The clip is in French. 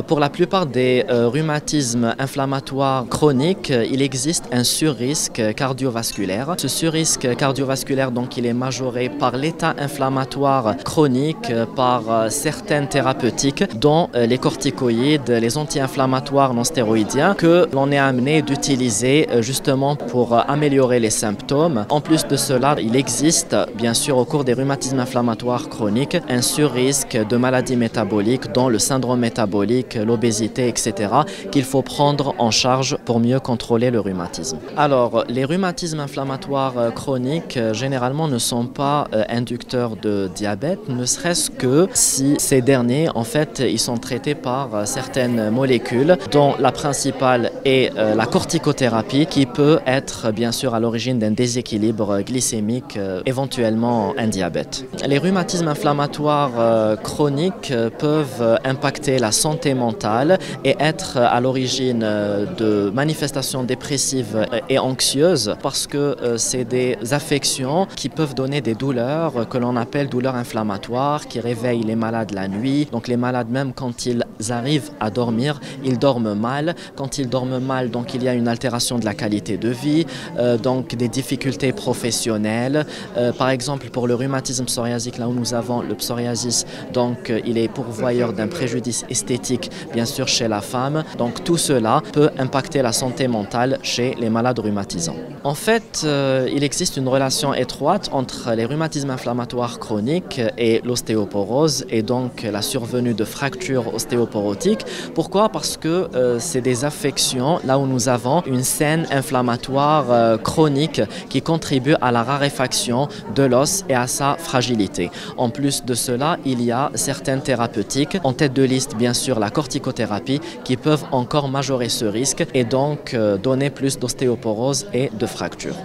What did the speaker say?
Pour la plupart des rhumatismes inflammatoires chroniques, il existe un surrisque cardiovasculaire. Ce surrisque cardiovasculaire, donc, il est majoré par l'état inflammatoire chronique, par certaines thérapeutiques, dont les corticoïdes, les anti-inflammatoires non stéroïdiens, que l'on est amené d'utiliser justement pour améliorer les symptômes. En plus de cela, il existe, bien sûr, au cours des rhumatismes inflammatoires chroniques, un surrisque de maladies métaboliques, dont le syndrome métabolique, l'obésité, etc., qu'il faut prendre en charge pour mieux contrôler le rhumatisme. Alors, les rhumatismes inflammatoires chroniques, généralement, ne sont pas inducteurs de diabète, ne serait-ce que si ces derniers, en fait, ils sont traités par certaines molécules, dont la principale est la corticothérapie, qui peut être, bien sûr, à l'origine d'un déséquilibre glycémique, éventuellement un diabète. Les rhumatismes inflammatoires chroniques peuvent impacter la santé mentale et être à l'origine de manifestations dépressives et anxieuses parce que c'est des affections qui peuvent donner des douleurs que l'on appelle douleurs inflammatoires, qui réveillent les malades la nuit. Donc les malades, même quand ils arrivent à dormir, ils dorment mal. Quand ils dorment mal, donc il y a une altération de la qualité de vie, donc des difficultés professionnelles. Par exemple, pour le rhumatisme psoriasique, là où nous avons le psoriasis, donc il est pourvoyeur d'un préjudice esthétique, bien sûr, chez la femme. Donc tout cela peut impacter la santé mentale chez les malades rhumatisants. En fait, il existe une relation étroite entre les rhumatismes inflammatoires chroniques et l'ostéoporose et donc la survenue de fractures ostéoporotiques. Pourquoi? Parce que c'est des affections là où nous avons une scène inflammatoire chronique qui contribue à la raréfaction de l'os et à sa fragilité. En plus de cela, il y a certaines thérapeutiques, en tête de liste bien sûr la corticothérapie, qui peuvent encore majorer ce risque et donc donner plus d'ostéoporose et de fractures.